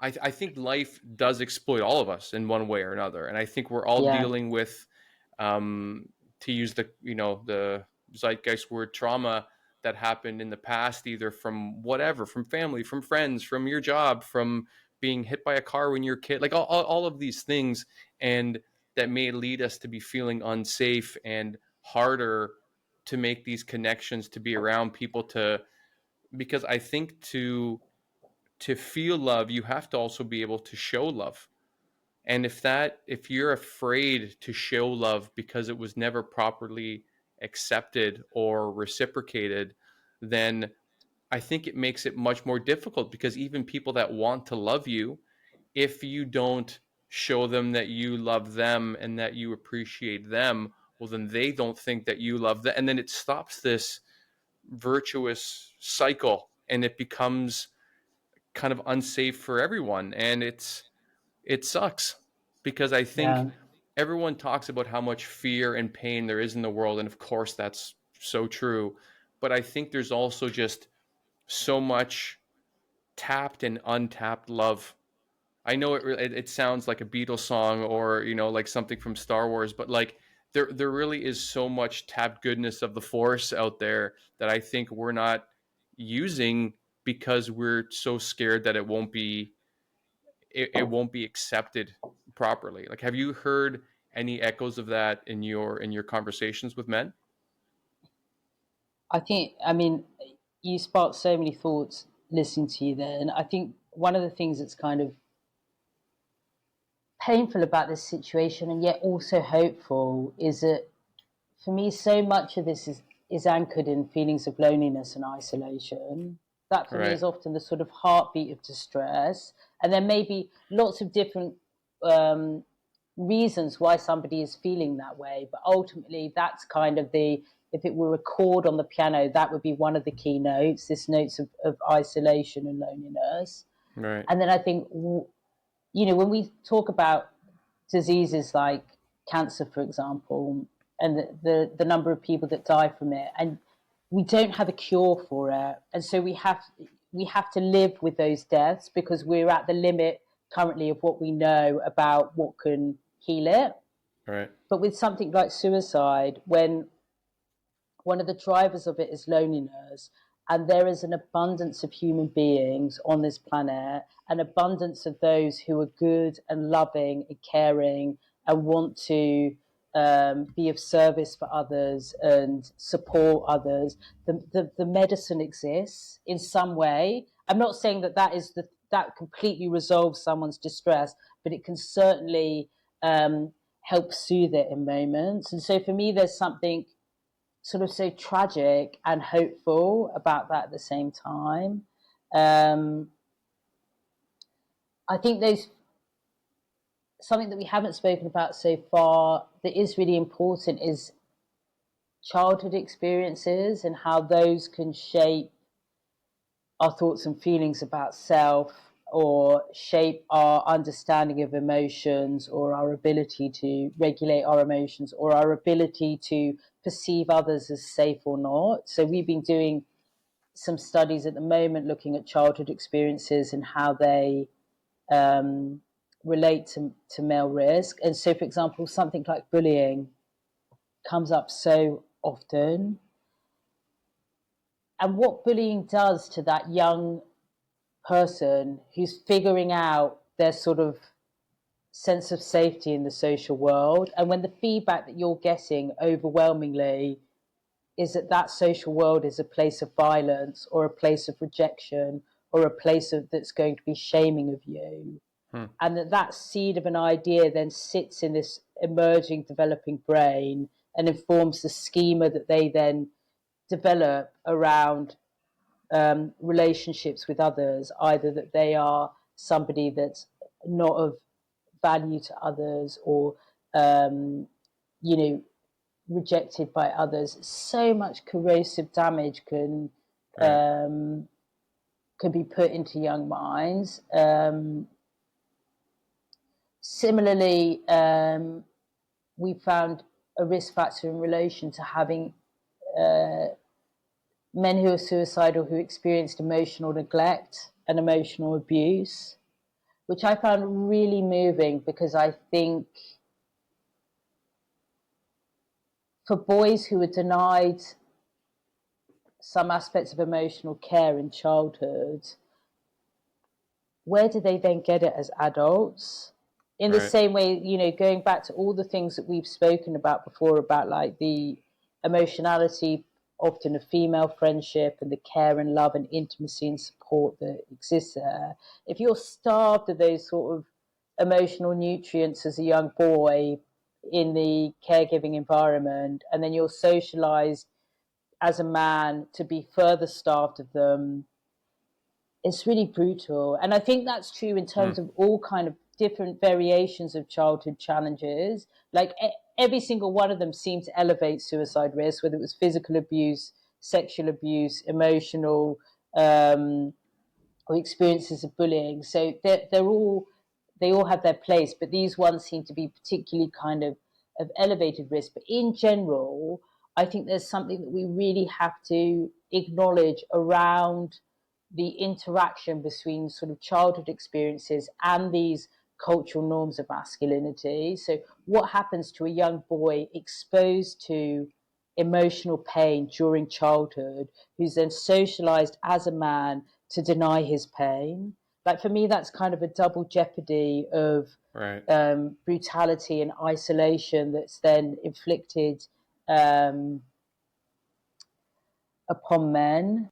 I think life does exploit all of us in one way or another, and I think we're all Yeah, dealing with, to use the the zeitgeist word, trauma that happened in the past, either from whatever, from family, from friends, from your job, from being hit by a car when you're a kid, like all of these things, and that may lead us to be feeling unsafe and harder to make these connections, to be around people, to because I think to feel love, you have to also be able to show love. And if you're afraid to show love because it was never properly accepted or reciprocated, then I think it makes it much more difficult, because even people that want to love you, if you don't show them that you love them and that you appreciate them, well, then they don't think that you love them. And then it stops this virtuous cycle, and it becomes kind of unsafe for everyone. And it sucks, because I think yeah, everyone talks about how much fear and pain there is in the world, and of course that's so true, but I think there's also just so much tapped and untapped love. I know it sounds like a Beatles song, or like something from Star Wars, but like there really is so much tapped goodness of the force out there that I think we're not using, because we're so scared that it won't be accepted properly. Like, have you heard any echoes of that in your conversations with men? I think, I mean, you sparked so many thoughts listening to you there. And I think one of the things that's kind of painful about this situation and yet also hopeful is that for me, so much of this is anchored in feelings of loneliness and isolation. That for me Right. is often the sort of heartbeat of distress. And there may be lots of different um, reasons why somebody is feeling that way. But ultimately, that's kind of if it were a chord on the piano, that would be one of the key notes, this notes of isolation and loneliness. Right. And then I think, when we talk about diseases like cancer, for example, and the number of people that die from it, and we don't have a cure for it, and so we have to live with those deaths because we're at the limit currently of what we know about what can heal it. Right. But with something like suicide, when one of the drivers of it is loneliness, and there is an abundance of human beings on this planet, an abundance of those who are good and loving and caring and want to be of service for others and support others. The medicine exists in some way. I'm not saying that completely resolves someone's distress, but it can certainly help soothe it in moments. And so for me, there's something sort of so tragic and hopeful about that at the same time. Um, I think there's something that we haven't spoken about so far that is really important is childhood experiences and how those can shape our thoughts and feelings about self or shape our understanding of emotions or our ability to regulate our emotions or our ability to perceive others as safe or not. So we've been doing some studies at the moment looking at childhood experiences and how they um, relate to male risk. And so, for example, something like bullying comes up so often. And what bullying does to that young person who's figuring out their sort of sense of safety in the social world, and when the feedback that you're getting overwhelmingly is that that social world is a place of violence or a place of rejection or a place that's going to be shaming of you, Hmm. and that seed of an idea then sits in this emerging developing brain and informs the schema that they then develop around relationships with others, either that they are somebody that's not of value to others or um, you know rejected by others. So much corrosive damage Right. um, can be put into young minds. Similarly, we found a risk factor in relation to having men who are suicidal who experienced emotional neglect and emotional abuse. which I found really moving, because I think for boys who were denied some aspects of emotional care in childhood, where do they then get it as adults? In the Right. same way, you know, going back to all the things that we've spoken about before, about like the emotionality often of female friendship and the care and love and intimacy and support that exists there. If you're starved of those sort of emotional nutrients as a young boy in the caregiving environment, and then you're socialized as a man to be further starved of them, it's really brutal. And I think that's true in terms Mm. of all kind of different variations of childhood challenges. Like every single one of them seemed to elevate suicide risk, whether it was physical abuse, sexual abuse, emotional, or experiences of bullying. So they all have their place, but these ones seem to be particularly kind of elevated risk. But in general, I think there's something that we really have to acknowledge around the interaction between sort of childhood experiences and these cultural norms of masculinity. So what happens to a young boy exposed to emotional pain during childhood, who's then socialized as a man to deny his pain? Like for me, that's kind of a double jeopardy of Right. brutality and isolation that's then inflicted um, upon men.